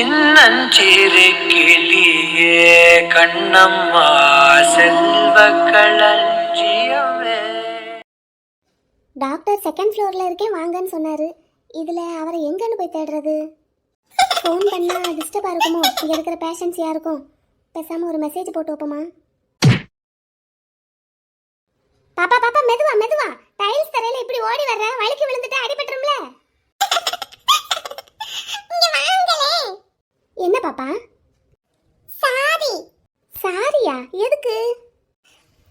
சின்னஞ்சிறு கிளியே கண்ணம்மா செல்வ களஞ்சியமே. டாக்டர் செகண்ட் ஃப்ளோரில் இருக்கேன் வாங்கன்னு சொன்னார். இதில் அவரை எங்கன்னு போய் தேடுறது? ஃபோன் பண்ணால் டிஸ்டர்பாக இருக்குமோ? இங்கே இருக்கிற பேஷண்ட்ஸ் யாருக்கும் பேசாமல் ஒரு மெசேஜ் போட்டு வைப்போமா? பாப்பா பாப்பா மெதுவா மெதுவா, டைல்ஸ் தரையில இப்படி ஓடி வர்ற, வலிக்கு விழுந்துட்டு அடிபட்டுரும்ல. என்ன பாப்பா? சாரி. சாரியா? எதுக்கு?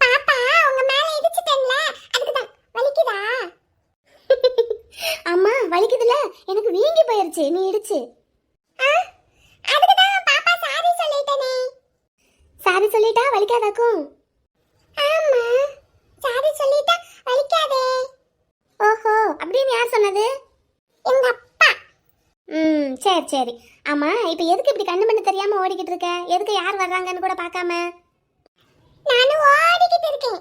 பாப்பா உங்க மேல இடிச்சிட்டேன்ல, அதுக்கு தான். வலிக்குதா? அம்மா வலிக்குதுல, எனக்கு வீங்கி போயிருச்சு நீ இடிச்சு. அதுக்கு தான் பாப்பா சாரி சொல்லிட்டேனே. சாரி சொல்லிட்டா வலிக்காதாக்கும்? ஆமா சாரி சொல்லிட்டா வலிக்காதே. ஓஹோ அப்படின்னு யார் சொன்னது? எங்க அப்பா. சரி சரி. ஆமா இப்போ எதுக்கு இப்படி கண்ணு மண்ணு தெரியாம ஓடிக்கிட்டு இருக்க? எதுக்கு யார் வர்றாங்கன்னு கூட பார்க்காம? நானும் ஓடிக்கிட்டு இருக்கேன்.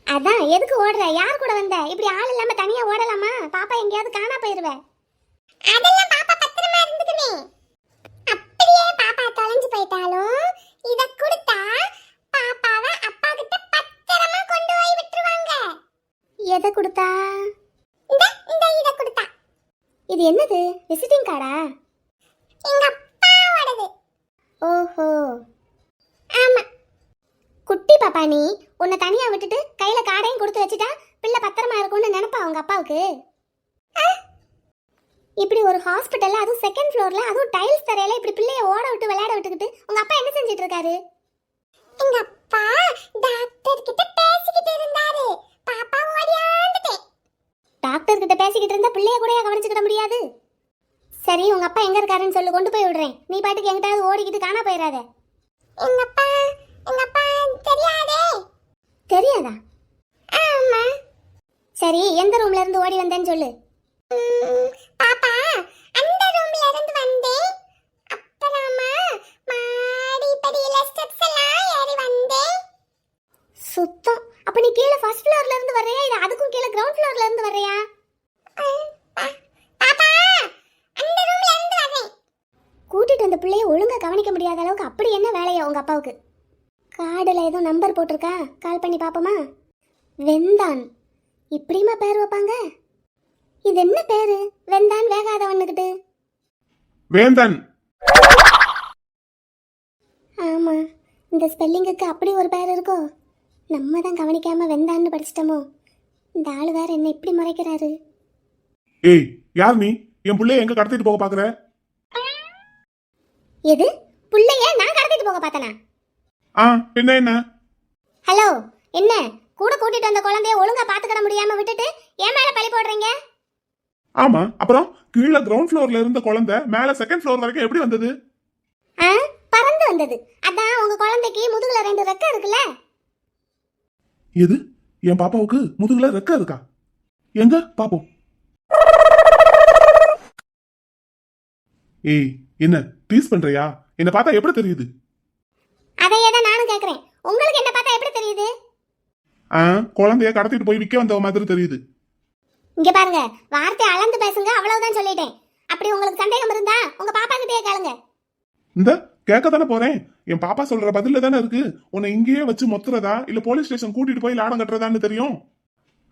அதான் எதுக்கு ஓடுற? யார் கூட வந்த? இப்படி ஆள் இல்லாம தனியா ஓடலாமா? பாப்பா எங்கேயாவது காணா போயிருவே. அதெல்லாம் பாப்பா பத்திரமா இருந்துக்குமே. அப்படியே பாப்பா தொலைஞ்சு போயிட்டாலும் இத கொடுத்தா பாப்பாவை அப்பா கிட்ட பத்திரமா கொண்டு போய் விட்டுருவாங்க. எதை கொடுத்தா? இந்த இத கொடுத்தா. இது என்னது? விசிட்டிங் கார்டா? எங்க அப்பாவோடது. ஓஹோ ஆமா. குட்டி பாப்பா நீ உன்னை தனியா விட்டுட்டு கையில கார்டையும் கொடுத்து வச்சுட்டா பிள்ளை பத்திரமா இருக்கும்னு நினைப்பா உங்க அப்பாவுக்கு? இப்படி ஒரு ஹாஸ்பிட்டல்ல, அதுவும் செகண்ட் ஃப்ளோர்ல, அதுவும் டைல்ஸ் தரையில இப்படி பிள்ளைய ஓட விட்டு விளையாட விட்டுக்கிட்டு உங்க அப்பா என்ன செஞ்சிட்டு இருக்காரு? எங்க அப்பா டாக்டர் கிட்ட பேசிக்கிட்டு இருந்தாரு. பாப்பா ஓடியாந்துட்டே. டாக்டர் கிட்ட பேசிக்கிட்டு இருந்தா பிள்ளைய கூட கவனிச்சுக்கிட முடியாது. சரி உங்க அப்பா எங்க இருக்காருன்னு சொல்லு, கொண்டு போய் விடுறேன். நீ பாட்டுக்கு எங்கிட்டாவது ஓடிக்கிட்டு காணா போயிடாத. எங்க அப்பா தெரியாதே. தெரியாதா? ஆமா. சரி எந்த ரூம்ல இருந்து ஓடி வந்தேன்னு சொல்லு. பாப்பா அந்த ரூம்ல இருந்து வந்தேன். அப்புறமா மாடி படியில ஸ்டெப்ஸ் எல்லாம் ஏறி வந்தேன். சுத்தம். அப்ப நீ கீழ ஃபர்ஸ்ட் ஃப்ளோர்ல இருந்து வர்றியா இல்ல அதுக்கும் கீழ கிரவுண்ட் ஃப்ளோர்ல இருந்து வர்றியா? பாப்பா அந்த ரூம்ல இருந்து வரேன். கூட்டிட்டு வந்த பிள்ளைய ஒழுங்கா கவனிக்க முடியாத அளவுக்கு அப்படி என்ன வேலையா உங்க அப்பாவுக்கு? கார்டுல ஏதோ நம்பர் போட்டிருக்கா, கால் பண்ணி பாப்போமா? வெந்தான். இப்படிமா பேர் வைப்பாங்க? இது என்ன பேரு? வெந்தான் வேகாதவன்னுக்கிட்டு. வேந்தன். ஆமா, இந்த ஸ்பெல்லிங்குக்கு அப்படி ஒரு பேர் இருக்கோ? நம்ம தான் கவனிக்காம வெந்தான்னு படிச்சிட்டோமோ? இந்த ஆளு வேற என்ன இப்படி முறைக்கிறாரு? ஏய் யார் நீ? என் புள்ளைய எங்க கடத்திட்டு போக பாக்குற? எது? புள்ளைய நான் கடத்திட்டு போக பார்த்தனா? பின்ன என்ன? ஹலோ, என்ன கூட கூட்டிட்டு வந்த குழந்தைய ஒழுங்கா பாத்துக்கிட முடியாம விட்டுட்டு ஏன் மேல பழி போடுறீங்க? ஆமா, அப்புறம் கீழே கிரவுண்ட் ஃப்ளோர்ல இருந்த குழந்தை மேல செகண்ட் ஃப்ளோர் வரைக்கும் எப்படி வந்தது? பறந்து வந்தது. அதான் உங்க குழந்தைக்கு முதுகுல 2 ரெக்கை இருக்குல்ல. எது? என் பாப்பாவுக்கு முதுகுல ரெக்கை இருக்கா? எங்க பாப்போம். ஏய் என்ன டீஸ் பண்றியா? என்ன பார்த்தா எப்படி தெரியுது? அதையே தான் நானும் கேக்குறேன். உங்களுக்கு என்ன பார்த்தா எப்படி தெரியுது? குழந்தைய கடத்திட்டு போய் விக்க வந்த மாதிரி தெரியுது. இங்க பாருங்க, வார்த்தை அளந்து பேசுங்க, அவ்வளவுதான் சொல்லிட்டேன். அப்படி உங்களுக்கு சந்தேகம் இருந்தா உங்க பாப்பா கிட்டே கேளுங்க. இந்த கேட்க தானே போறேன். என் பாப்பா சொல்ற பதில தானே இருக்கு. உன்னை இங்கேயே வச்சு மொத்துறதா இல்ல போலீஸ் ஸ்டேஷன் கூட்டிட்டு போய் லாடம் கட்டுறதான்னு தெரியும்.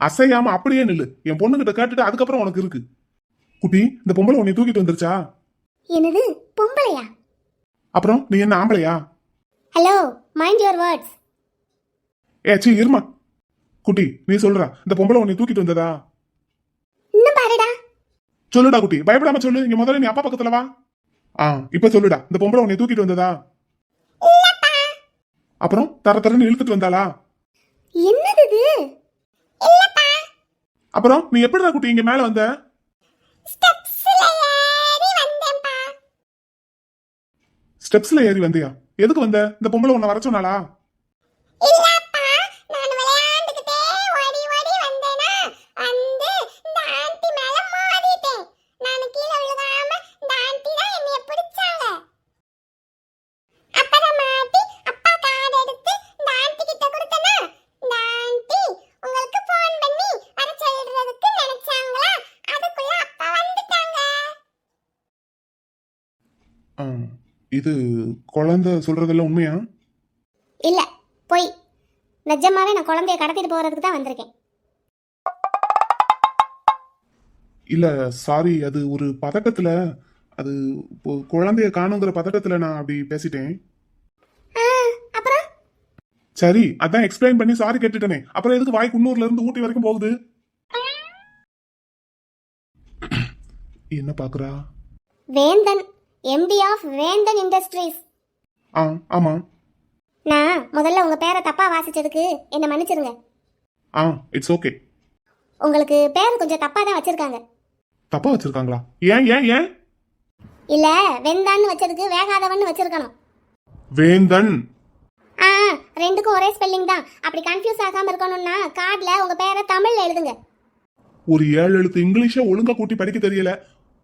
அசையாம அப்படியே நில்லு. என் பொண்ணு கிட்ட கேட்டுட்டு அதுக்கப்புறம் உனக்கு இருக்கு. குட்டி, இந்த பொம்பளை உன்னை தூக்கிட்டு வந்துருச்சா? என்னது பொம்பளையா? அப்புறம் நீ என்ன ஆம்பளையா? Hello, mind your words. C இருமா. குட்டி நீ சொல்றா, இந்த பொம்பளை உன்னை தூக்கிட்டு வந்ததா? இன்னும் பாருடா. சொல்லுடா குட்டி, பயப்படாம சொல்லு. இங்க முதல்ல நீ அப்பா பக்கத்துல வா. இப்ப சொல்லுடா, இந்த பொம்பளை உன்னை தூக்கிட்டு வந்ததா? அப்புறம் தரன்னு இழுத்துட்டு வந்தாளா? என்னது இது? இல்லப்பா. அப்புறம் நீ எப்படிடா குட்டி இங்க மேல வந்த? ஸ்டெப்ஸ்ல ஏறி வந்தியா? எதுக்கு வந்த? இந்த பொம்பளை உன்னை வர சொன்னாளா? இது குழந்தை சொல்றதெல்லாம் உண்மையா? இல்ல, போய். நிஜமாவே நான் குழந்தைய கடத்திட்டு போறதுக்கு தான் வந்திருக்கேன். இல்ல சாரி, அது ஒரு பதட்டத்துல, அது இப்போ குழந்தைய காணுங்கிற பதட்டத்துல நான் அப்படி பேசிட்டேன். ஆ, அப்புறம் சரி, அதான் எக்ஸ்பிளைன் பண்ணி சாரி கேட்டுட்டேனே, அப்புறம் எதுக்கு வாய் குன்னூர்ல இருந்து ஊட்டி வரைக்கும் போகுது? என்ன பாக்குறா? வேந்தன், எம்டி ஆஃப் வேந்தன் இண்டஸ்ட்ரீஸ். ஆ ஆமா. நான் முதல்ல உங்க பேரை தப்பா வாசிச்சதுக்கு என்ன மன்னிச்சிருங்க. ஆ இட்ஸ் ஓகே. உங்களுக்கு பேர் கொஞ்சம் தப்பா தான் வச்சிருக்காங்க. தப்பா வச்சிருக்காங்களா? ஏன் ஏன் ஏன்? இல்ல, வெந்தான்னு வச்சதுக்கு வேகாதவன்னு வச்சிருக்கணும். வேந்தன். ஆ, ரெண்டுக்கும் ஒரே ஸ்பெல்லிங் தான். அப்படி கன்ஃபியூஸ் ஆகாம இருக்கணும்னா கார்டுல உங்க பேரை தமிழ்ல எழுதுங்க. ஒரு 7 எழுத்து இங்கிலீஷை ஒழுங்கா கூட்டி படிக்க தெரியல.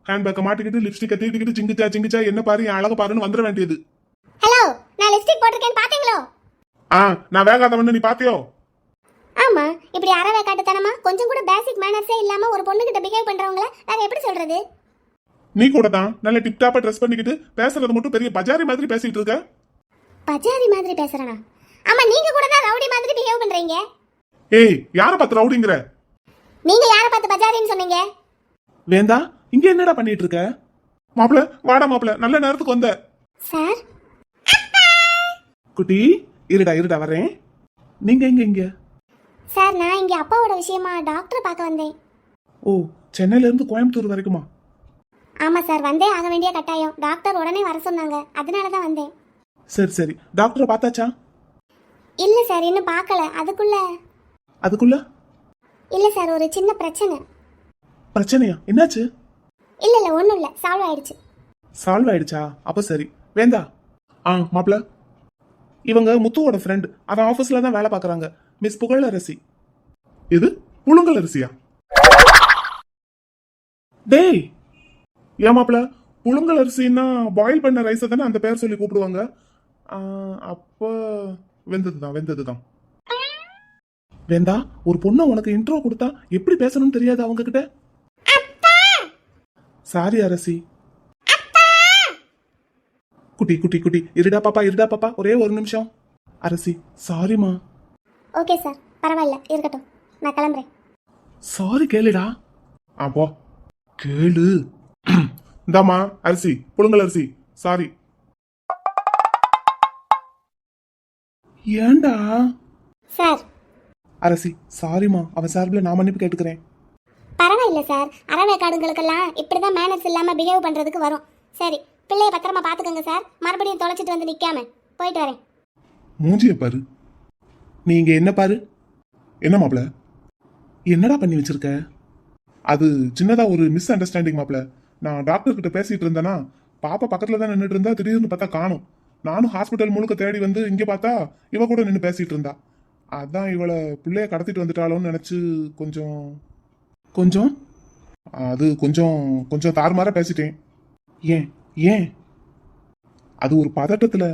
ஹேண்ட்பேக்கை மாட்டிக்கிட்டு லிப்ஸ்டிக்கை தீட்டிக்கிட்டு சிங்கிச்சா சிங்கிச்சா என்ன பாரு என் அழக பாருன்னு வந்துட வேண்டியது. ஹலோ, நான் லிப்ஸ்டிக் போட்டிருக்கேன்னு பாத்தீங்களோ? ஆ, நான் வேகாதவன்னு நீ பாத்தியோ? ஆமா, இப்படி அறவே காட்டுத்தனமா கொஞ்சம் கூட பேசிக் மேனர்ஸே இல்லாம ஒரு பொண்ணு கிட்ட பிஹேவ் பண்றவங்கள வேற எப்படி சொல்றது? நீ கூட தான் நல்ல டிப்டாப்பா ட்ரெஸ் பண்ணிக்கிட்டு பேசுறது மட்டும் பெரிய பஜாரி மாதிரி பேசிட்டு இருக்க. பஜாரி மாதிரி பேசுறனா? ஆமா, நீங்க கூட தான் ரவுடி மாதிரி பிஹேவ் பண்றீங்க. ஏய், யார பார்த்து ரவுடிங்கிற? நீங்க யார பார்த்து பஜாரின்னு சொன்னீங்க? வேந்தா, இங்க என்னடா பண்ணிட்டு இருக்க? மாப்பிள, வாடா மாப்பிள, நல்ல நேரத்துக்கு வந்த. சார், குட்டி, இருடா இருடா வரேன். நீங்க எங்க இங்க? சார் நான் இங்க அப்பாவோட விஷயமா டாக்டர் பார்க்க வந்தேன். ஓ, சென்னையில இருந்து கோயம்புத்தூர் வரைக்குமா? ஆமா சார், வந்தே ஆக வேண்டிய கட்டாயம். டாக்டர் உடனே வர சொன்னாங்க, அதனால தான் வந்தேன். சரி சரி, டாக்டரை பார்த்தாச்சா? இல்ல சார், இன்னும் பார்க்கல. அதுக்குள்ள இல்ல சார், ஒரு சின்ன பிரச்சனை. பிரச்சனையா? என்னாச்சு? இல்ல ஒண்ணும் இல்ல, சால்வ் ஆயிடுச்சு. சால்வ் ஆயிடுச்சா? அப்ப சரி. வேந்தா, ஆ மாப்பிள, இவங்க முத்துவோட ஃப்ரெண்ட். அவன் ஆபீஸ்ல தான் வேலை பார்க்கறாங்க. மிஸ் புகழரசி. இது புழுங்கலரிசியா? டேய், ஏன் மாப்பிள, புழுங்கலரிசின்னா பாயில் பண்ண ரைஸை தானே அந்த பேர் சொல்லி கூப்பிடுவாங்க. அப்ப வெந்ததுதான். வேந்தா, ஒரு பொண்ணை உனக்கு இன்ட்ரோ கொடுத்தா எப்படி பேசணும்னு தெரியாது அவங்க கிட்ட. சாரி அரசி. குட்டி குட்டி குட்டி, இருடா பாப்பா, ஒரே ஒரு நிமிஷம். அரசி, சாரிமா. ஓகே சார், பரவாயில்ல, இருக்கட்டும். நான் கிளம்புறேன். சாரி கேளுடா. போ கேளு. இந்தாமா அரிசி, புழுங்கல் அரிசி. சாரி. ஏண்டா? சார். அரசி, சாரிமா, அவன் சார்பில் நான் மன்னிப்பு கேட்டுக்கிறேன். பரவாயில்ல சார், அறவேக்காடுங்களுக்கெல்லாம் இப்படிதான் மேனர்ஸ் இல்லாம பிஹேவ் பண்றதுக்கு வரும். சரி, பிள்ளைய பத்திரமா பாத்துக்கோங்க சார். மறுபடியும் தொலைச்சிட்டு வந்து நிக்காம. போயிட்டு வரேன். மூஞ்சிய பாரு. நீங்க என்ன பாரு. என்ன மாப்பிள, என்னடா பண்ணி வச்சிருக்க? அது சின்னதா ஒரு மிஸ் அண்டர்ஸ்டாண்டிங் மாப்பிள. நான் டாக்டர் கிட்ட பேசிட்டு இருந்தேனா, பாப்பா பக்கத்துல தான் நின்றுட்டு இருந்தா, திடீர்னு பார்த்தா காணும். நானும் ஹாஸ்பிட்டல் முழுக்க தேடி வந்து இங்க பார்த்தா இவ கூட நின்று பேசிட்டு இருந்தா. அதான் இவளை பிள்ளைய கடத்திட்டு வந்துட்டாளோன்னு நினைச்சு கொஞ்சம் கொஞ்சம் அது கொஞ்சம் கொஞ்சம் தாறுமாறா பேசிட்டேன். ஏன் அது ஒரு பதட்டத்துல.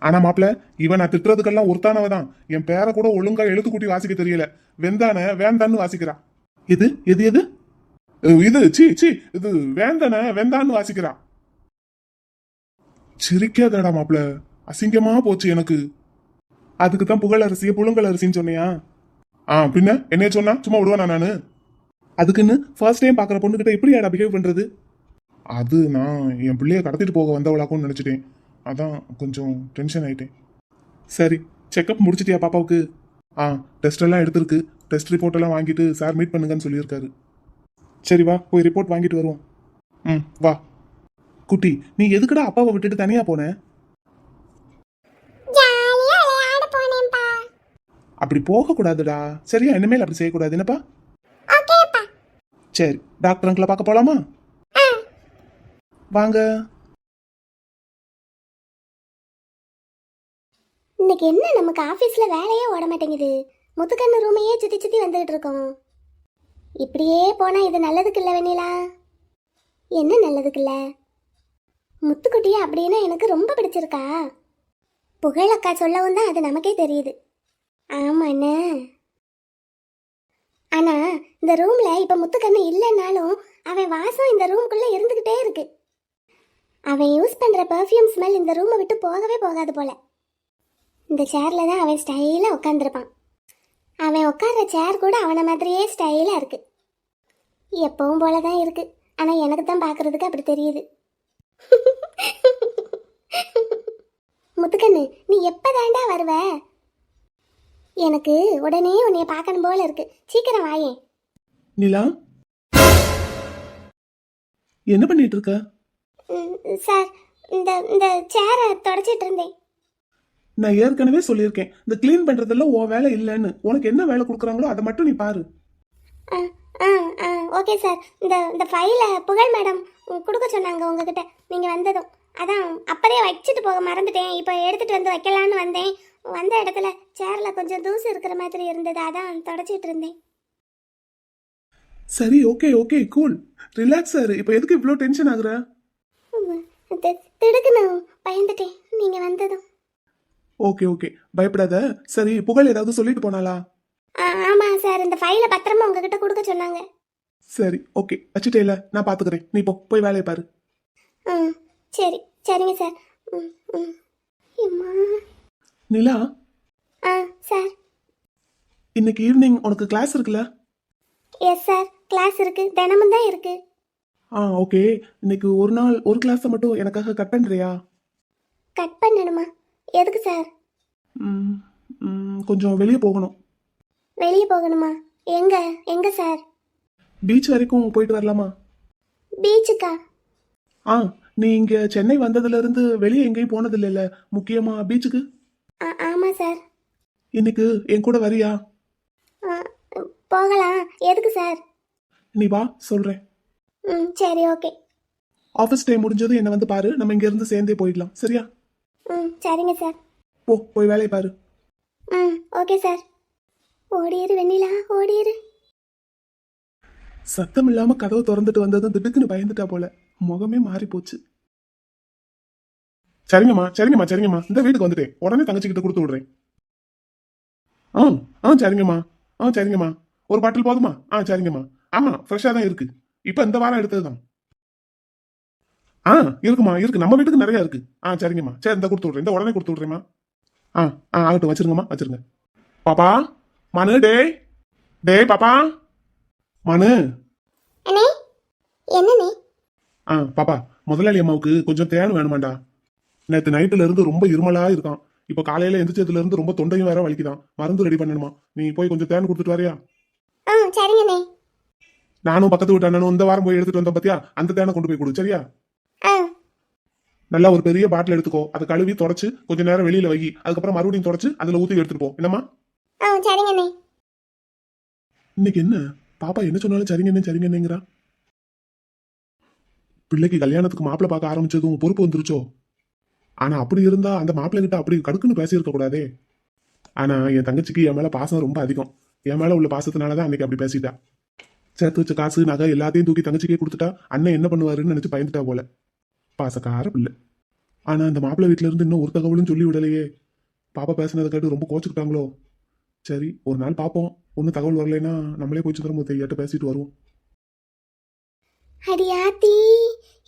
ஆனா மாப்பிள, இவன் நான் திட்டுறதுக்கெல்லாம் ஒருத்தானவ தான். என் பேரை கூட ஒழுங்கா எழுத்து கூட்டி வாசிக்க தெரியல. வெந்தான வேந்தான்னு வாசிக்கிறா. இது எது எது இது சி இது வேந்தன வெந்தான்னு வாசிக்கிறா. சிரிக்காதடா மாப்பிள, அசிங்கமா போச்சு எனக்கு. அதுக்கு தான் புகழரசிய புழுங்கல் அரிசின்னு சொன்னியா? பின்ன என்னைய சொன்னா சும்மா விடுவானா நானு? அதுக்குன்னு ஃபர்ஸ்ட் டைம் பாக்குற பொண்ணுகிட்ட எப்படி யாரா பிஹேவ் பண்றது? அது நான் என் பிள்ளைய கடத்திட்டு போக வந்தவளாக்கும்னு நினைச்சிட்டேன். அதான் கொஞ்சம் டென்ஷன் ஆயிட்டேன். சரி, செக்அப் முடிச்சிட்டியா பாப்பாவுக்கு? டெஸ்ட் எல்லாம் எடுத்திருக்கு. டெஸ்ட் ரிப்போர்ட் எல்லாம் வாங்கிட்டு சார் மீட் பண்ணுங்கன்னு சொல்லியிருக்காரு. சரி வா, போய் ரிப்போர்ட் வாங்கிட்டு வருவோம். வா. குட்டி, நீ எதுக்குடா அப்பாவை விட்டுட்டு தனியா போன? அப்படி போக கூடாதுடா, சரியா? இனிமேல் அப்படி செய்யக்கூடாது, என்னப்பா? சரி, டாக்டர் அங்கிளை பார்க்க போலாமா? வாங்க. இன்னைக்கு என்ன நமக்கு ஆபீஸ்ல வேலையே ஓட மாட்டேங்குது. முத்துக்கண்ணு ரூமையே சுத்தி சுத்தி வந்துகிட்டு இருக்கோம். இப்படியே போனா இது நல்லதுக்கு இல்ல வெண்ணிலா. என்ன நல்லதுக்கு இல்ல? முத்துக்குட்டியா அப்படின்னா எனக்கு ரொம்ப பிடிச்சிருக்கா. புகழக்கா சொல்லவும் தான் அது நமக்கே தெரியுது. ஆமாண்ணே. ஆனா இந்த ரூம்ல இப்ப முத்துக்கண்ணு இல்லைன்னாலும் அவன் வாசம் இந்த ரூம்குள்ள இருந்துகிட்டே இருக்கு. அவன் யூஸ் பண்ற பெர்ஃப்யூம் ஸ்மெல் இந்த ரூமை விட்டு போகவே போகாது போல. இந்த சேர்ல தான் அவன் ஸ்டைலா உட்காந்துருப்பான். அவன் உட்கார்ற சேர் கூட அவனை மாதிரியே ஸ்டைலா இருக்கு. எப்பவும் போல தான் இருக்கு. ஆனா எனக்கு தான் பார்க்கறதுக்கு அப்படி தெரியுது. முத்துக்கண்ணு, நீ எப்பதாண்டா வருவ? எனக்கு உடனே உன்னைய பார்க்கணும் போல இருக்கு. சீக்கிரம் வாயேன். நிலா, என்ன பண்ணிட்டு இருக்க? சார், இந்த இந்த சேரை தொடச்சிட்டு இருந்தேன். நான் ஏற்கனவே சொல்லியிருக்கேன், இந்த க்ளீன் பண்றதெல்லாம் உன் வேலை இல்லைன்னு. உனக்கு என்ன வேலை கொடுக்குறாங்களோ அதை மட்டும் நீ பாரு. ஆ ஆ ஆ ஓகே சார். இந்த இந்த ஃபைலை புகழ் மேடம் கொடுக்க சொன்னாங்க உங்ககிட்ட நீங்கள் வந்ததும். அதான் அப்போதே வச்சுட்டு போக மறந்துட்டேன். இப்போ எடுத்துகிட்டு வந்து வைக்கலான்னு வந்தேன். வந்த இடத்துல சேரில் கொஞ்சம் தூசு இருக்கிற மாதிரி இருந்தது, அதான் தொடச்சிட்டு இருந்தேன். சரி, ஓகே ஓகே, கூல், ரிலாக்ஸ் ஆரு. இப்போ எதுக்கு இவ்வளோ டென்ஷன் ஆகுற? திடுக்குன்னு பயந்துட்டேன் நீங்கள் வந்ததும். ஓகே ஓகே, பயப்படாத. சரி, புகழ் ஏதாவது சொல்லிட்டு போனாளா? ஆமாம் சார், இந்த ஃபைலை பத்திரமா உங்ககிட்ட கொடுக்க சொன்னாங்க. சரி, ஓகே, வச்சுட்டே இல்லை, நான் பார்த்துக்கிறேன். நீ போய் வேலையை பாரு. ம் சரி, சரிங்க சார். ம் ம் அம்மா. நிலா, சார். இன்னைக்கு ஈவினிங் உனக்கு கிளாஸ் இருக்குல்ல? எஸ் சார், கிளாஸ் இருக்கு, தினமும் தான் இருக்கு. ஓகே. இன்னைக்கு ஒரு நாள் ஒரு கிளாஸை மட்டும் எனக்காக கட் பண்ணுறியா? கட் பண்ணணுமா? எதுக்கு சார்? கொஞ்சம் வெளியே போகணும். வெளியே போகணுமா? எங்க எங்க சார்? பீச் வரைக்கும் போயிட்டு வரலாமா? பீச்சுக்கா? நீ இங்கே சென்னை வந்ததுலேருந்து வெளியே எங்கேயும் போனது இல்லைல்ல, முக்கியமா பீச்சுக்கு? ஆமாம் சார். இன்னைக்கு என் கூட வரியா? போகலாம். எதுக்கு சார்? நீ வா, சொல்கிறேன். சரி, ஓகே. ஆஃபீஸ் டைம் முடிஞ்சதும் என்னை வந்து பாரு, நம்ம இங்கேருந்து சேர்ந்தே போயிடலாம், சரியா? சரிங்க சார். போய் வேலையை பாரு. Okay sir. ஓடியிரு வெண்ணிலா, ஓடியிரு. சத்தம் இல்லாம கதவை திறந்துட்டு வந்ததும் திடுக்குன்னு பயந்துட்டா போல. முகமே மாறி போச்சு. சரிங்கம்மா சரிங்கம்மா சரிங்கம்மா, இந்த வீட்டுக்கு வந்துட்டேன். உடனே தங்கச்சிக்கிட்ட கொடுத்து விடுறேன். சரிங்கம்மா. சரிங்கம்மா, ஒரு பாட்டில் போதுமா? சரிங்கம்மா. ஆமா, ஃப்ரெஷ்ஷா தான் இருக்கு. இப்ப இந்த வாரம் எடுத்ததுதான். இருக்குமா, இருக்கு. நம்ம வீட்டுக்கு நிறைய இருக்கு. சரிங்கம்மா. சரி, இந்த கொடுத்து விடுறேன். இந்த உடனே கொடுத்து விடுறேம்மா. ஆகட்டும், வச்சிருங்கம்மா, வச்சிருங்க. பாப்பா, மனு, டேய் பாப்பா, மனு. அண்ணே, என்னண்ணே? பாப்பா, முதலாளி அம்மாவுக்கு கொஞ்சம் தேன் வேணுமாண்டா. நேற்று நைட்டுல இருந்து ரொம்ப இருமலா இருக்கான். இப்போ காலையில எந்திரிச்சதுல இருந்து ரொம்ப தொண்டையும் வேற வலிக்குதான். மருந்து ரெடி பண்ணணுமா. நீ போய் கொஞ்சம் தேன் கொடுத்துட்டு வரியா? சரிங்கண்ணே. நானும் பக்கத்து வீட்டு அண்ணனும் இந்த வாரம் போய் எடுத்துட்டு வந்தோம் பாத்தியா, அந்த தேனை கொண்டு போய் கொடு, சரியா? நல்லா ஒரு பெரிய பாட்டில் எடுத்துக்கோ. அதை கழுவி தொடச்சு கொஞ்ச நேரம் வெளியில வை. அதுக்கப்புறம் மறுபடியும் தொடச்சு அதுல ஊத்தி எடுத்துட்டு போ, என்னம்மா? சரிங்கண்ணே. இன்னைக்கு என்ன பாப்பா என்ன சொன்னாலும் சரிங்கண்ணேங்கிறா. பிள்ளைக்கு கல்யாணத்துக்கு மாப்பிள்ளை பார்க்க ஆரம்பிச்சதும் பொறுப்பு வந்துருச்சோ. ஆனா அப்படி இருந்தா அந்த மாப்பிள்ளை கிட்ட அப்படி கடுக்குன்னு பேசியிருக்க கூடாதே. ஆனா என் தங்கச்சிக்கு என் மேல பாசம் ரொம்ப அதிகம். என் மேல உள்ள பாசத்தினாலதான் அன்னைக்கு அப்படி பேசிட்டா. சேர்த்து வச்ச காசு நகை எல்லாத்தையும் தூக்கி தங்கச்சிக்கே கொடுத்துட்டா அண்ணன் என்ன பண்ணுவாருன்னு நினைச்சு பயந்துட்டா போல. பாசக்கார பிள்ளை. ஆனா அந்த மாப்பிள்ளை வீட்டுல இருந்து இன்னும் ஒரு தகவலும் சொல்லி விடலையே. பாப்பா பேசினதை கேட்டு ரொம்ப கோச்சுக்கிட்டாங்களோ. சரி, ஒரு நாள் பாப்போம். ஒன்னும் தகவல் வரலைன்னா நம்மளே போய் சுந்தரமூர்த்தியாட்ட பேசிட்டு வருவோம். அடியாத்தி,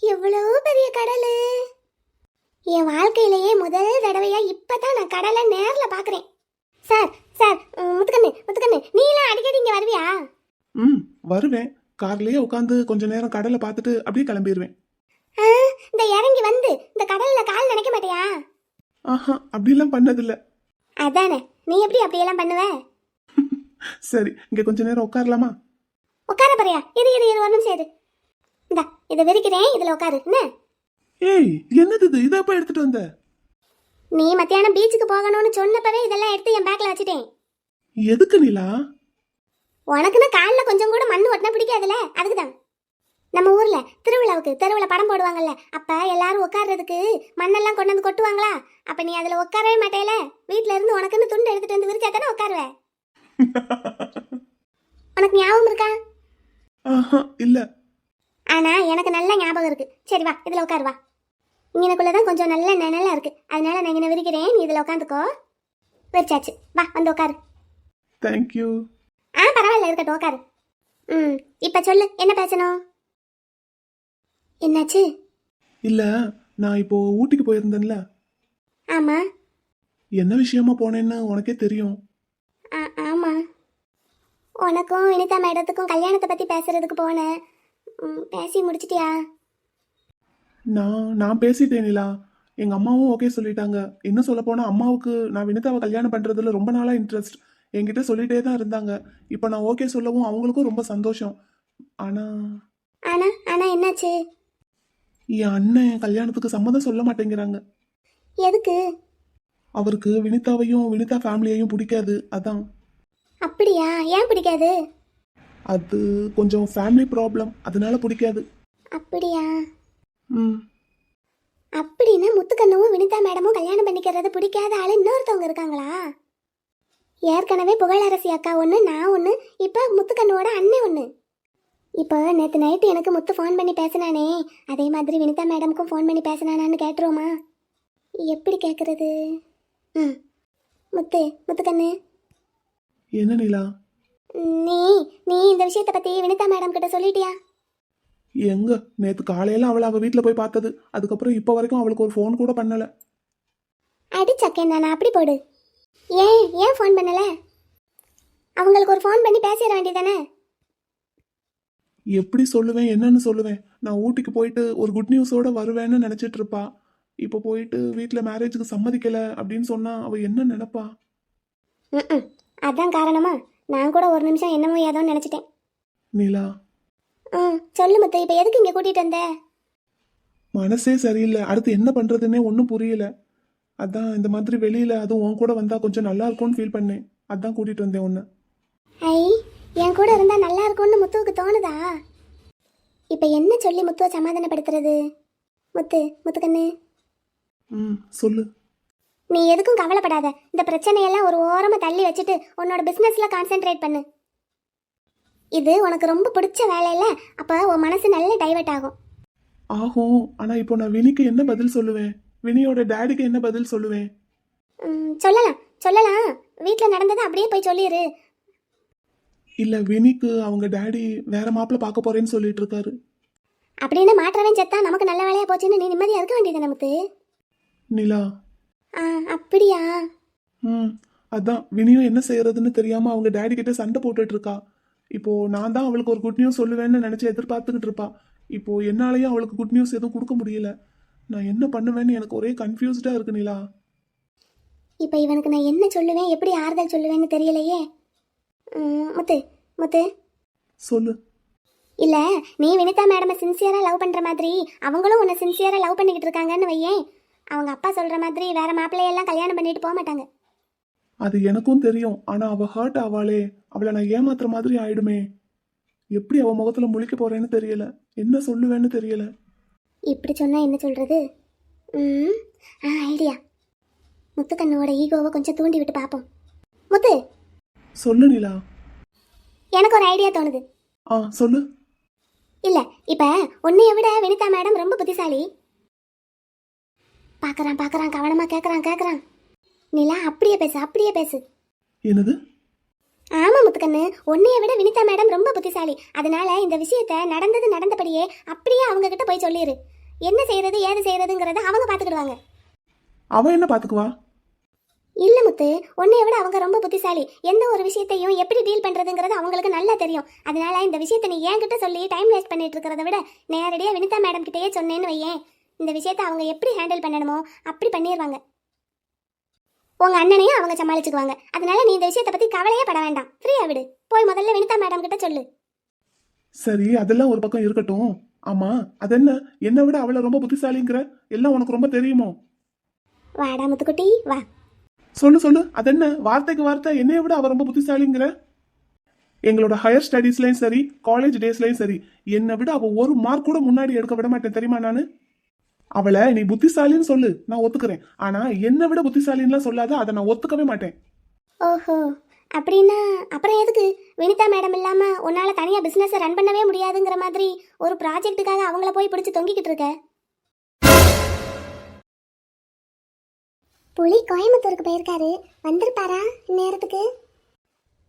எவ்வளவு பெரிய கடலு! என் வாழ்க்கையிலேயே முதல் தடவையா இப்பதான் நான் கடலை நேர்ல பாக்குறேன். சார் சார், முத்துக்கண்ணு, நீ எல்லாம் அடிக்கடி இங்க வருவியா? வருவேன். கார்லயே உட்காந்து கொஞ்ச நேரம் கடலை பார்த்துட்டு அப்படியே கிளம்பிடுவேன். இந்த இறங்கி வந்து இந்த கடல்ல கால் நினைக்க மாட்டியா? அப்படிலாம் பண்ணதில்ல. அதானே, நீ எப்படி அப்படியெல்லாம் பண்ணுவ? சரி, இங்க கொஞ்ச நேரம் உட்காரலாமா? உட்கார போறியா? இரு ஒரு நிமிஷம் இரு. இந்தா, இதை விரிக்கிறேன், இதுல உட்காரு. என்ன? ஏய், என்னது இது? இதை எப்ப எடுத்துட்டு வந்த? நீ மத்தியானம் பீச்சுக்கு போகணும்னு சொன்னப்பவே இதெல்லாம் எடுத்து என் பேக்ல வச்சுட்டேன். எதுக்கு நிலா? உனக்குன்னு காலில் கொஞ்சம் கூட மண்ணு ஒட்டினா பிடிக்காதுல்ல, அதுக்குதான். நம்ம ஊர்ல தெருவில் படம் போடுவாங்கல்ல, அப்ப எல்லாரும் உட்கார்றதுக்கு மண்ணெல்லாம் கொண்டு வந்து கொட்டுவாங்களா? அப்ப நீ அதுல உட்காரவே மாட்டேல. வீட்டுல இருந்து உனக்குன்னு துண்டு எடுத்துட்டு வந்து விரிச்சா தானே உட்காருவ. உனக்கு ஞாபகம் இருக்கா? இல்ல. ஆனா எனக்கு நல்ல ஞாபகம் இருக்கு. சரி வா, இதுல உட்காரு வா. இங்கனக்குள்ளதான் கொஞ்சம் நல்ல நிழலா இருக்கு, அதனால நான் இங்க விரிக்கிறேன், நீ இதுல உட்காந்துக்கோ. விரிச்சாச்சு, வா வந்து உட்காரு. தேங்க்யூ. பரவாயில்ல, இருக்கட்டும், உட்காரு. இப்ப சொல்லு, என்ன பேசணும்? என்னாச்சு? இல்ல, நான் இப்போ ஊட்டிக்கு போயிருந்தேன்ல, ஆமா. என்ன விஷயமா போனேன்னு உனக்கே தெரியும். ஆமா, உனக்கும் வினிதா மேடத்துக்கும் கல்யாணத்தை பத்தி பேசுறதுக்கு போனேன். பேசி முடிச்சிட்டியா? நான் பேசிட்டேன் நிலா. எங்க அம்மாவும் ஓகே சொல்லிட்டாங்க. இன்னும் சொல்ல போனா அம்மாவுக்கு நான் வினிதாவை கல்யாணம் பண்றதுல ரொம்ப நாளா இன்ட்ரெஸ்ட். என்கிட்ட சொல்லிட்டே தான் இருந்தாங்க. இப்போ நான் ஓகே சொல்லவும் அவங்களுக்கும் ரொம்ப சந்தோஷம். ஆனா ஆனா ஆனா என்னாச்சு? என் அண்ணன் கல்யாணத்துக்கு சம்மதம் சொல்ல மாட்டேங்கிறாங்க. எதுக்கு? அவருக்கு வினிதாவையும் வினிதா ஃபேமிலியையும் பிடிக்காது. அதான். அப்படியா? ஏன் பிடிக்காது? அது கொஞ்சம் ஃபேமிலி ப்ராப்ளம், அதனால பிடிக்காது. அப்படியா? ம். அப்படின்னா முத்துக்கண்ணுவும் வினிதா மேடமும் கல்யாணம் பண்ணிக்கிறது பிடிக்காத ஆளு இன்னொருத்தவங்க இருக்காங்களா? ஏற்கனவே புகழரசி அக்கா ஒன்று, நான் ஒன்று, இப்போ முத்துக்கண்ணுவோட அண்ணன் ஒன்று. இப்போ நேற்று நைட்டு எனக்கு முத்து ஃபோன் பண்ணி பேசினானே, அதே மாதிரி வினிதா மேடமுக்கும் ஃபோன் பண்ணி பேசினானான்னு கேட்டுருவோமா? எப்படி கேட்குறது? முத்துக்கண்ணு, என்ன நிலா? நீ நீ இந்த விஷயத்தை பற்றி வினிதா மேடம் கிட்ட சொல்லிட்டியா? எங்க நேத்து காலையில அவளை அவ வீட்டுல போய் பார்த்தது. அதுக்கப்புறம் இப்போ வரைக்கும் அவளுக்கு ஒரு ஃபோன் கூட பண்ணல. அடிச்சக்கேன் நான் அப்படி போடு. ஏன் ஃபோன் பண்ணல? அவங்களுக்கு ஒரு ஃபோன் பண்ணி பேசிட வேண்டியதானே? எப்படி சொல்லுவேன், என்னன்னு சொல்லுவேன்? நான் ஊட்டிக்கு போயிட்டு ஒரு குட் நியூஸோட வருவேன்னு நினைச்சிட்டு இருப்பா. இப்போ போயிட்டு வீட்டுல மேரேஜுக்கு சம்மதிக்கல அப்படின்னு சொன்னா அவ என்ன நினைப்பா? அதான் காரணமா? நான் கூட ஒரு நிமிஷம் என்னமோ ஏதோன்னு நினச்சிட்டேன். நிலா, சொல்லு முத்து, இப்போ எதுக்கு இங்கே கூட்டிகிட்டு வந்த? மனசே சரியில்லை. அடுத்து என்ன பண்றதுன்னே ஒன்றும் புரியல. அதான் இந்த மாதிரி வெளியில அதுவும் உன் கூட வந்தா கொஞ்சம் நல்லா இருக்கும்னு ஃபீல் பண்ணேன். அதான் கூட்டிட்டு வந்தேன் உன்னை. ஐ, என் கூட இருந்தால் நல்லா இருக்கும்னு முத்துவுக்கு தோணுதா? இப்போ என்ன சொல்லி முத்துவை சமாதானப்படுத்துறது? முத்துக்கண்ணு, சொல்லு. நீ எதுக்கும் கவலைப்படாத. இந்த பிரச்சனையெல்லாம் ஒரு ஓரமாக தள்ளி வச்சுட்டு உன்னோட பிஸ்னஸில் கான்சென்ட்ரேட் பண்ணு. இது உனக்கு ரொம்ப பிடிச்ச வேலை இல்லை, அப்போ உன் மனசு நல்ல டைவர்ட் ஆகும். ஆகும். ஆனா இப்போ நான் வினிக்கு என்ன பதில் சொல்லுவேன்? வினியோட டேடிக்கு என்ன பதில் சொல்லுவேன்? சொல்லலாம். வீட்டில் நடந்ததை அப்படியே போய் சொல்லிடு. இல்ல, வினிக்கு அவங்க டேடி வேற மாப்பிள்ள பார்க்க போறேன்னு சொல்லிட்டு இருக்காரு. அப்படின்னு மாற்றவன் செத்தா நமக்கு நல்ல வேலையா போச்சுன்னு நீ நிம்மதியா இருக்க வேண்டியது நமக்கு. நிலா. அப்படியா? அதான் வினியும் என்ன செய்யறதுன்னு தெரியாம அவங்க டேடி கிட்ட சண்டை போட்டுட்டு இருக்கா. இப்போ நான் தான் அவளுக்கு ஒரு குட் நியூஸ் சொல்லுவேன்னு நினைச்சு எதிர்பார்த்துக்கிட்டு இருப்பா. இப்போ என்னாலயும் அவளுக்கு குட் நியூஸ் எதுவும் கொடுக்க முடியல. நான் என்ன பண்ணுவேன்னு எனக்கு ஒரே கன்ஃபியூஸ்டா இருக்கு நிலா. இப்போ இவனுக்கு நான் என்ன சொல்லுவேன், எப்படி ஆறுதல் சொல்லுவேன்னு தெரியலையே. முத்து சொல்லு. இல்ல, நீ வினிதா மேடமை சின்சியரா லவ் பண்ற மாதிரி அவங்களும் உன்னை சின்சியரா லவ் பண்ணிக்கிட்டு இருக்காங்கன்னு வையேன். அவங்க அப்பா சொல்ற மாதிரி வேற மாப்பிள்ளையெல்லாம் கல்யாணம் பண்ணிட்டு போக மாட்டாங்க. அது எனக்கும் தெரியும். ஆனா அவ ஹர்ட் ஆவாளே, அவளை நான் ஏமாத்துற மாதிரி ஆயிடுமே. எப்படி அவ முகத்துல முழிக்க போறேன்னு தெரியல, என்ன சொல்லுவேன்னு தெரியல. இப்படி சொன்னா என்ன சொல்றது? ஐடியா. முத்துக்கண்ணோட ஈகோவை கொஞ்சம் தூண்டி விட்டு பார்ப்போம். முத்து, சொல்லு நிலா. எனக்கு ஒரு ஐடியா தோணுது. சொல்லு. இல்ல, இப்ப உன்னைய விட வினிதா மேடம் ரொம்ப புத்திசாலி. பாக்குறான் கவனமா கேக்குறான். நிலா, அப்படியே பேசு. என்னது? ஆமா முத்துக்கண்ணு, உன்னைய விட வினிதா மேடம் ரொம்ப புத்திசாலி. அதனால இந்த விஷயத்த நடந்தபடியே அப்படியே அவங்க கிட்ட போய் சொல்லிரு. என்ன செய்யறது ஏது செய்யறதுங்கிறத அவங்க பாத்துக்கிடுவாங்க. அவ என்ன பாத்துக்குவா? இல்ல முத்து, உன்னைய விட அவங்க ரொம்ப புத்திசாலி. எந்த ஒரு விஷயத்தையும் எப்படி டீல் பண்றதுங்கிறது அவங்களுக்கு நல்லா தெரியும். அதனால இந்த விஷயத்தை நீ என்கிட்ட சொல்லி டைம் வேஸ்ட் பண்ணிட்டு இருக்கிறத விட நேரடியா வினிதா மேடம் கிட்டயே சொன்னேன்னு வையேன், இந்த விஷயத்தை அவங்க எப்படி ஹேண்டில் பண்ணணுமோ அப்படி பண்ணிடுவாங்க. உங்க அண்ணனையும் அவங்க சமாளிச்சுக்குவாங்க. அதனால நீ இந்த விஷயத்தை பத்தி கவலையே பட வேண்டாம். ஃப்ரீயா விடு. போய் முதல்ல வினிதா மேடம் கிட்ட சொல்லு. சரி, அதெல்லாம் ஒரு பக்கம் இருக்கட்டும். ஆமா, அது என்ன விட அவளை ரொம்ப புத்திசாலிங்கிற எல்லாம் உனக்கு ரொம்ப தெரியுமோ? வாடா முத்துக்குட்டி, வா. சொல்லு. அது என்ன வார்த்தைக்கு வார்த்தை என்னைய விட அவ ரொம்ப புத்திசாலிங்கிற? எங்களோட ஹையர் ஸ்டடீஸ்லயும் சரி, காலேஜ் டேஸ்லயும் சரி, என்னை விட அவ ஒரு மார்க் கூட முன்னாடி எடுக்க விட மாட்டேன் தெரியுமா? நானு அவளை நீ புத்திசாலின்னு சொல்லு, நான் ஒத்துக்கிறேன். ஆனா என்னை விட புத்திசாலின்லாம் சொல்லாத, அதை நான் ஒத்துக்கவே மாட்டேன். ஓஹோ, அப்படின்னா அப்புறம் எதுக்கு வினிதா மேடம் இல்லாம உன்னால தனியா பிசினஸ் ரன் பண்ணவே முடியாதுங்கிற மாதிரி ஒரு ப்ராஜெக்ட்டுக்காக அவங்கள போய் பிடிச்சி தொங்கிக்கிட்டு இருக்க? புலி கோயம்புத்தூருக்கு போயிருக்காரு, வந்திருப்பாரா இந்நேரத்துக்கு?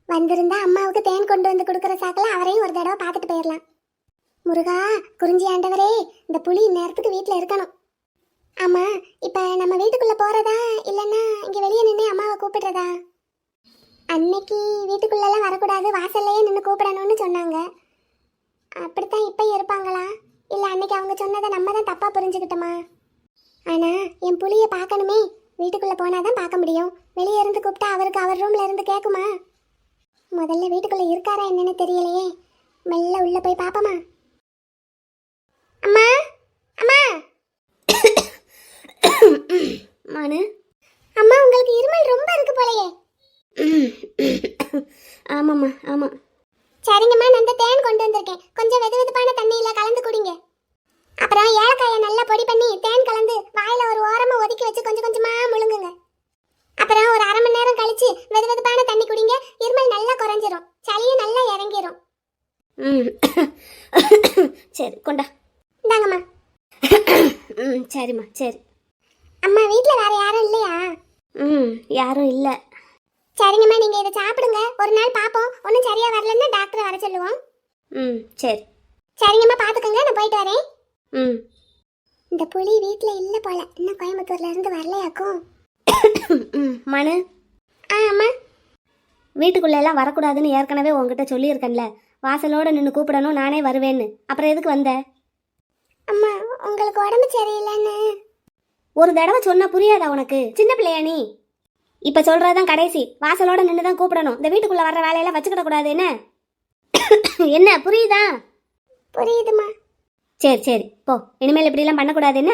வந்திருந்தா அம்மாவுக்கு தேன் கொண்டு வந்து கொடுக்குற சாக்கில் அவரையும் ஒரு தடவை பார்த்துட்டு போயிடலாம். முருகா, குறிஞ்சி ஆண்டவரே, இந்த புலி இந்நேரத்துக்கு வீட்டில் இருக்கணும். ஆமா, இப்ப நம்ம வீட்டுக்குள்ள போறதா இல்லைன்னா இங்க வெளியே நின்று அம்மாவை கூப்பிடுறதா? அன்னைக்கு வீட்டுக்குள்ளெல்லாம் வரக்கூடாது, வாசல்லையே நின்று கூப்பிடணும்னு சொன்னாங்க. அப்படித்தான் இப்ப இருப்பாங்களா, இல்ல அன்னைக்கு அவங்க சொன்னதை நம்ம தான் தப்பா புரிஞ்சுக்கிட்டோமா? ஆனா என் புளிய பார்க்கணுமே, வீட்டுக்குள்ள போனாதான் பார்க்க முடியும். வெளியே இருந்து கூப்பிட்டா அவருக்கு அவர் ரூம்ல இருந்து கேட்குமா? முதல்ல வீட்டுக்குள்ள இருக்காரா என்னன்னு தெரியலையே, மெல்ல உள்ள போய் பாப்போமா? அம்மா, அம்மா. மனு, அம்மா உங்களுக்கு இருமல் ரொம்ப இருக்கு போலயே. ஆமாம்மா, ஆமா. சரிங்கம்மா, நான் இந்த தேன் கொண்டு வந்திருக்கேன், கொஞ்சம் வெது வெதுப்பான தண்ணியில கலந்து குடிங்க. அப்புறம் ஏலக்காயை நல்லா பொடி பண்ணி தேன் கலந்து வாயில ஒரு ஓரமா ஒதுக்கி வச்சு கொஞ்சம் கொஞ்சமா முழுங்குங்க. அப்புறம் ஒரு அரை மணி நேரம் கழிச்சு வெது வெதுப்பான தண்ணி குடிங்க, இருமல் நல்லா குறைஞ்சிரும், சளியும் நல்லா இறங்கிரும். சரி, கொண்டா. இந்தாங்கம்மா. சரிம்மா, சரி. அம்மா, வீட்டில் வேற யாரும் இல்லையா? யாரும் இல்லை. சரிங்கம்மா, நீங்கள் இதை சாப்பிடுங்க, ஒரு நாள் பார்ப்போம். ஒன்றும் சரியாக வரலன்னா டாக்டரை வர சொல்லுவோம். சரி. சரிங்கம்மா, பார்த்துக்கோங்க, நான் போயிட்டு வரேன். இந்த புலி வீட்டில் இல்லை போல, இன்னும் கோயம்புத்தூர்ல இருந்து வரலையாக்கும். மனு. அம்மா. வீட்டுக்குள்ள எல்லாம் வரக்கூடாதுன்னு ஏற்கனவே உங்ககிட்ட சொல்லியிருக்கேன்ல, வாசலோட நின்று கூப்பிடணும், நானே வருவேன்னு. அப்புறம் எதுக்கு வந்த? அம்மா, உங்களுக்கு உடம்பு சரியில்லைன்னு ஒரு தடவை சொன்னா புரியாதா உனக்கு? சின்ன பிள்ளையா நீ? இப்ப சொல்றதான் கடைசி, வாசலோட நின்று தான் கூப்பிடணும், இந்த வீட்டுக்குள்ள வர்ற வேலையெல்லாம் வச்சுக்கிட கூடாது. என்ன என்ன புரியுதா? புரியுதுமா. சரி சரி, போ, இனிமேல் இப்படி எல்லாம் பண்ணக்கூடாது. என்ன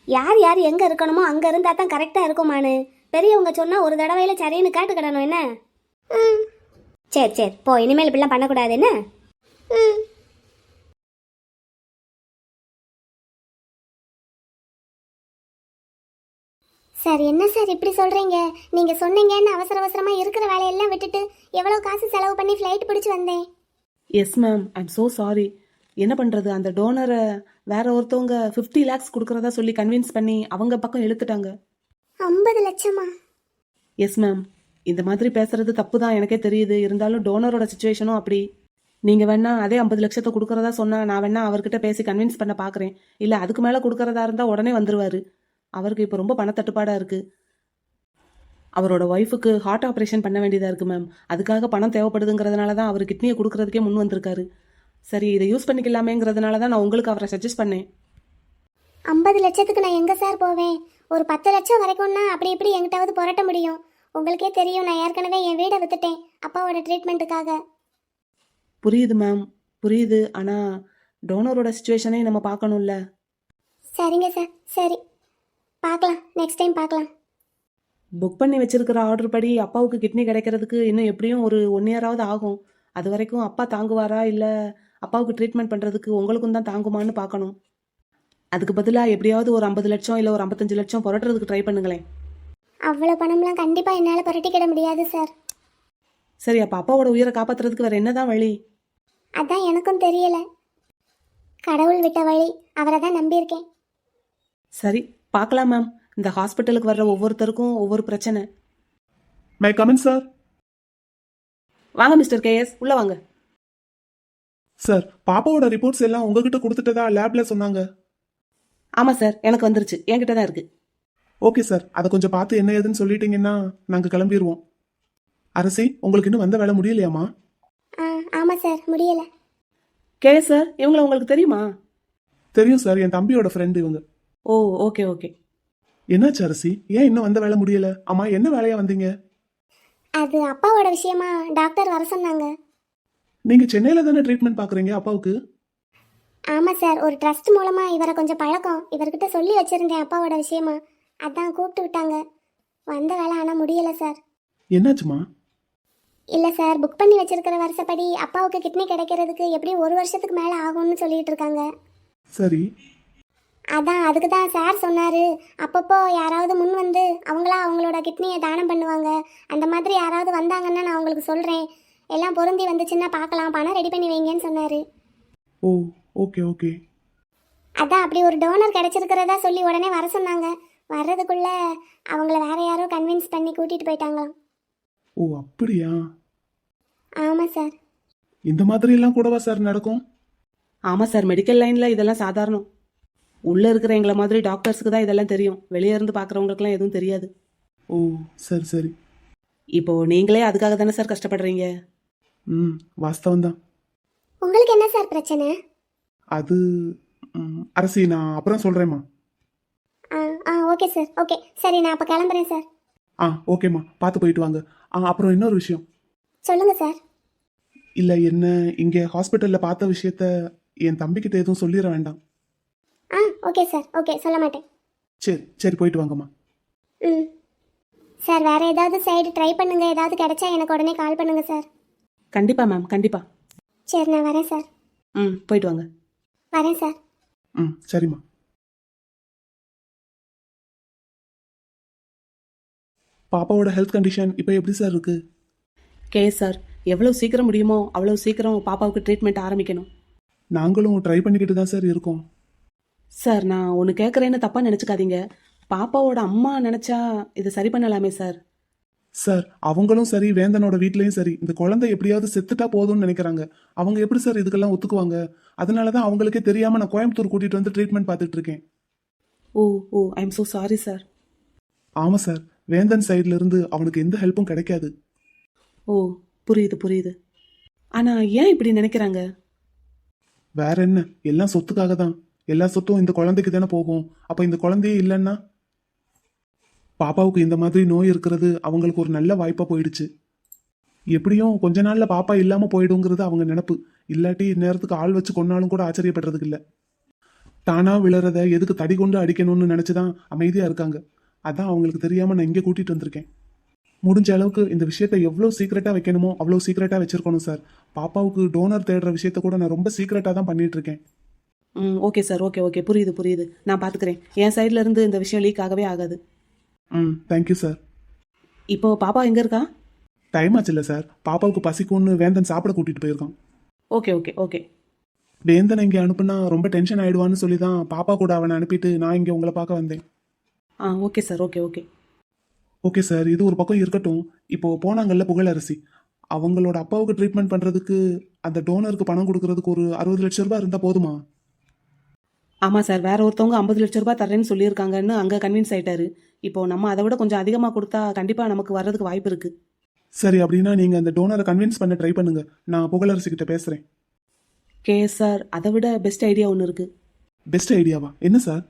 யார் யார் எங்க இருக்கணுமோ அங்க இருந்தா தான் கரெக்டா இருக்குமானு பெரியவங்க சொன்னா ஒரு தடவையில சரின்னு கேட்டுக்கிடணும். என்ன சரி சரி, போ, இனிமேல் இப்படிலாம் பண்ணக்கூடாது. என்ன சார், என்ன சார் இப்படி சொல்றீங்க? நீங்க சொன்னீங்கன்னு அவசர அவசரமா இருக்கிற வேலையெல்லாம் விட்டுட்டு எவ்வளவு காசு செலவு பண்ணி ஃப்ளைட் பிடிச்சு வந்தேன். Yes ma'am, I'm so sorry. என்ன பண்ணுறது, அந்த டோனரை வேற ஒருத்தவங்க 50 lakhs கொடுக்குறதா சொல்லி கன்வின்ஸ் பண்ணி அவங்க பக்கம் இழுத்துட்டாங்க. 50 லட்சமா? எஸ் மேம், இந்த மாதிரி பேசுறது தப்பு தான், எனக்கே தெரியுது. இருந்தாலும் டோனரோட சுச்சுவேஷனும் அப்படி. நீங்கள் வேணா அதே 50 லட்சத்தை கொடுக்குறதா சொன்னால் நான் வேணா அவர்கிட்ட பேசி கன்வின்ஸ் பண்ண பார்க்குறேன். இல்லை அதுக்கு மேலே கொடுக்குறதா இருந்தால் உடனே வந்துருவார். அவருக்கு இப்போ ரொம்ப பணத்தட்டுப்பாடாக இருக்குது. அவரோட ஒய்ஃபுக்கு ஹார்ட் ஆப்ரேஷன் பண்ண வேண்டியதாக இருக்குது மேம். அதுக்காக பணம் தேவைப்படுதுங்கிறதுனால தான் அவர் கிட்னியை கொடுக்கறதுக்கே முன் வந்திருக்காரு. சரி, இதை யூஸ் பண்ணிக்கலாமேங்கிறதுனால தான் நான் உங்களுக்கு அவரை சஜஸ்ட் பண்ணேன். 50 லட்சத்துக்கு நான் எங்க சார் போவேன்? ஒரு 10 லட்சம் வரைக்கும்னா அப்படி இப்படி எங்கிட்டாவது புரட்ட முடியும். உங்களுக்கே தெரியும், நான் ஏற்கனவே என் வீடை வித்துட்டேன் அப்பாவோட ட்ரீட்மெண்ட்டுக்காக. புரியுது மேம், புரியுது. ஆனால் டோனரோட சுச்சுவேஷனே நம்ம பார்க்கணும்ல. சரிங்க சார், சரி, பார்க்கலாம், நெக்ஸ்ட் டைம் பார்க்கலாம். புக் பண்ணி வச்சிருக்கிற ஆர்டர் படி அப்பாவுக்கு கிட்னி கிடைக்கிறதுக்கு இன்னும் எப்படியும் ஒரு 1 இயராவது ஆகும். அது வரைக்கும் அப்பா தாங்குவாரா, இல்லை அப்பாவுக்கு ட்ரீட்மெண்ட் பண்ணுறதுக்கு உங்களுக்கும் தான் தாங்குமான்னு பார்க்கணும். அதுக்கு பதிலாக எப்படியாவது ஒரு 50 லட்சம் இல்லை ஒரு 55 லட்சம் புரட்டுறதுக்கு ட்ரை பண்ணுங்களேன். அவ்வளோ பணம்லாம் கண்டிப்பாக என்னால் புரட்டிக்கிட முடியாது சார். சரி, அப்போ அப்பாவோட உயிரை காப்பாற்றுறதுக்கு வேறு என்னதான் வழி? அதான் எனக்கும் தெரியல. கடவுள் விட்ட வழி, அவரை தான் நம்பியிருக்கேன். சரி, பார்க்கலாம் மேம். இந்த ஹாஸ்பிட்டலுக்கு வர்ற ஒவ்வொருத்தருக்கும் ஒவ்வொரு பிரச்சனை. My come in sir? வாங்க மிஸ்டர் கேஎஸ், உள்ள வாங்க. சார், பாப்பாவோட ரிப்போர்ட்ஸ் எல்லாம் உங்ககிட்ட கொடுத்துட்டதா லேப்ல சொன்னாங்க. ஆமாம் சார், எனக்கு வந்துருச்சு, என்கிட்ட தான் இருக்குது. ஓகே சார், அதை கொஞ்சம் பார்த்து என்ன ஏதுன்னு சொல்லிட்டீங்கன்னா நாங்கள் கிளம்பிடுவோம். அரசி, உங்களுக்கு இன்னும் வந்த வேலை முடியலையாமா? ஆமாம் சார், முடியலை. கேஎஸ் சார், இவங்களை உங்களுக்கு தெரியுமா? தெரியும் சார், என் தம்பியோட ஃப்ரெண்டு இவங்க. ஓ, ஓகே ஓகே. என்னாச்சு அரசி, ஏன் இன்னும் வந்த வேலை முடியல? அம்மா, என்ன வேலையா வந்தீங்க? அது அப்பாவோட விஷயமா டாக்டர் வர சொன்னாங்க. நீங்க சென்னையில தானே ட்ரீட்மெண்ட் பாக்குறீங்க அப்பாவுக்கு? ஆமாம் சார், ஒரு ட்ரஸ்ட் மூலமாக இவரை கொஞ்சம் பழக்கம், இவர்கிட்ட சொல்லி வச்சுருந்தேன் அப்பாவோட விஷயமா, அதான் கூப்பிட்டு விட்டாங்க. வந்த வேலை ஆனால் முடியலை சார். என்னாச்சுமா? இல்லை சார், புக் பண்ணி வச்சிருக்கிற வருஷப்படி அப்பாவுக்கு கிட்னி கிடைக்கிறதுக்கு எப்படியும் 1 வருஷத்துக்கு மேலே ஆகும்னு சொல்லிட்டு இருக்காங்க. சரி. அதான் அதுக்கு தான் சார் சொன்னார், அப்பப்போ யாராவது முன் வந்து அவங்களா அவங்களோட கிட்னியை தானம் பண்ணுவாங்க, அந்த மாதிரி யாராவது வந்தாங்கன்னா நான் உங்களுக்கு சொல்கிறேன், எல்லாம் பொருந்தி வந்துச்சுன்னா பார்க்கலாம், பணம் ரெடி பண்ணி வைங்கன்னு சொன்னார். ஓ, ஓகே ஓகே. அதான் அப்படி ஒரு டோனர் கிடைச்சிருக்கிறதா சொல்லி உடனே வர சொன்னாங்க. வர்றதுக்குள்ள அவங்கள வேற யாரோ கன்வின்ஸ் பண்ணி கூட்டிட்டு போயிட்டாங்களாம். ஓ, அப்படியா? ஆமாம் சார். இந்த மாதிரி எல்லாம் கூடவா சார் நடக்கும்? ஆமாம் சார், மெடிக்கல் லைனில் இதெல்லாம் சாதாரணம். உள்ள இருக்கிற எங்களை மாதிரி டாக்டர்ஸுக்கு தான் இதெல்லாம் தெரியும், வெளியே இருந்து பார்க்குறவங்களுக்குலாம் எதுவும் தெரியாது. ஓ சரி சரி. இப்போ நீங்களே அதுக்காக தானே சார் கஷ்டப்படுறீங்க. ம் வாஸ்தவம் தான். உங்களுக்கு என்ன சார் பிரச்சனை? அது அரசி நான் அப்புறம் சொல்கிறேம்மா. ஆ ஆ ஓகே சார், ஓகே சரி, நான் அப்போ கிளம்புறேன் சார். ஓகேம்மா, பார்த்து போயிட்டு வாங்க. அப்புறம் இன்னொரு விஷயம். சொல்லுங்க சார். இல்லை என்ன இங்கே ஹாஸ்பிட்டலில் பார்த்த விஷயத்த என் தம்பிக்கிட்ட எதுவும் சொல்லிட வேண்டாம். ஆ ஓகே சார், ஓகே சொல்ல மாட்டேன். சரி சரி, போயிட்டு வாங்கம்மா. ம் சார், வேறு ஏதாவது சைடு ட்ரை பண்ணுங்க, ஏதாவது கிடைச்சா எனக்கு உடனே கால் பண்ணுங்க சார். கண்டிப்பாக மேம், கண்டிப்பாக. சரி நான் வரேன் சார். போயிட்டு வாங்க. வரேன் சார். சரிம்மா. பாப்பாவோட ஹெல்த் கண்டிஷன் இப்போ எப்படி சார் இருக்கு? சார், எவ்வளோ சீக்கிரம் முடியுமோ அவ்வளோ சீக்கிரம் பாப்பாவுக்கு ட்ரீட்மெண்ட் ஆரம்பிக்கணும். நாங்களும் ட்ரை பண்ணிக்கிட்டு தான் சார் இருக்கோம். சார், நான் ஒன்று கேட்குறேன்னு தப்பாக நினச்சிக்காதீங்க. பாப்பாவோட அம்மா நினச்சா இது சரி பண்ணலாமே சார். சார் அவங்களும் சரி, வேந்தனோட வீட்லயும் சரி, இந்த குழந்தை எப்படியாவது செத்துட்டா போதும்னு நினைக்கிறாங்க. அவங்க எப்படி சார் இதுக்கெல்லாம் ஒத்துக்குவாங்க? அதனால தான் அவங்களுக்கே தெரியாம நான் கோயம்புத்தூர் கூட்டிட்டு வந்து ட்ரீட்மெண்ட் பார்த்துட்டு இருக்கேன். Oh oh I am so sorry sir. ஆமா சார், வேந்தன் சைட்ல இருந்து அவனுக்கு எந்த ஹெல்ப்பும் கிடைக்காது. ஓ புரியுது புரியுது. ஆனால் ஏன் இப்படி நினைக்கிறாங்க? வேற என்ன, எல்லாம் சொத்துக்காக தான். எல்லா சொத்தும் இந்த குழந்தைக்கு தானே போகும். அப்ப இந்த குழந்தையே இல்லைன்னா? பாப்பாவுக்கு இந்த மாதிரி நோய் இருக்கிறது அவங்களுக்கு ஒரு நல்ல வாய்ப்பா போயிடுச்சு. எப்படியும் கொஞ்ச நாள்ல பாப்பா இல்லாம போயிடுங்கிறது அவங்க நினைப்பு. இல்லாட்டி இந்நேரத்துக்கு ஆள் வச்சு கொன்னாலும் கூட ஆச்சரியப்படுறதுக்கு இல்ல. தானா விழறத எதுக்கு தடி கொண்டு அடிக்கணும்னு நினைச்சுதான் அமைதியா இருக்காங்க. அதான் அவங்களுக்கு தெரியாம நான் இங்கே கூட்டிட்டு வந்திருக்கேன். முடிஞ்ச அளவுக்கு இந்த விஷயத்த எவ்வளவு சீக்கிரட்டா வைக்கணுமோ அவ்வளவு சீக்கிரட்டா வச்சிருக்கணும் சார். பாப்பாவுக்கு டோனர் தேடுற விஷயத்த கூட நான் ரொம்ப சீக்கிரட்டா தான் பண்ணிட்டு இருக்கேன். ஓகே சார், ஓகே ஓகே, புரியுது புரியுது. நான் பார்த்துக்கிறேன். என் சைட்ல இருந்து இந்த விஷயம் லீக் ஆகவே ஆகாது. Thank you sir. இப்போ பாப்பா எங்கே இருக்கா? டைம் ஆச்சுல்ல சார், பாப்பாவுக்கு பசிக்கும்னு வேந்தன் சாப்பிட கூட்டிட்டு போயிருக்கான். Okay okay okay. வேந்தன் இங்கே அனுப்புனா ரொம்ப டென்ஷன் ஆயிடுவான்னு சொல்லி தான் பாப்பா கூட அவனை அனுப்பிட்டு நான் இங்கே உங்களை பார்க்க வந்தேன். Okay sir, okay okay. Okay sir, இது ஒரு பக்கம் இருக்கட்டும். இப்போ போனாங்கல்ல புகழரசி, அவங்களோட அப்பாவுக்கு ட்ரீட்மெண்ட் பண்ணுறதுக்கு அந்த டோனருக்கு பணம் கொடுக்கறதுக்கு ஒரு 60 லட்சம் ரூபாய் இருந்தால் போதுமா? ஆமாம் சார், வேற ஒருத்தவங்க 50 லட்ச ரூபாய் தரேன்னு சொல்லியிருக்காங்கன்னு அங்கே கன்வின்ஸ் ஆயிட்டாரு. இப்போ நம்ம அதை விட கொஞ்சம் அதிகமாக கொடுத்தா கண்டிப்பாக நமக்கு வர்றதுக்கு வாய்ப்பு இருக்கு. சரி, அப்படின்னா நீங்கள் அந்த டோனரை கன்வின்ஸ் பண்ண ட்ரை பண்ணுங்க. நான் புகழரசி கிட்ட பேசுகிறேன். சார், அதை விட பெஸ்ட் ஐடியா ஒன்று இருக்கு. பெஸ்ட் ஐடியாவா? என்ன சார்?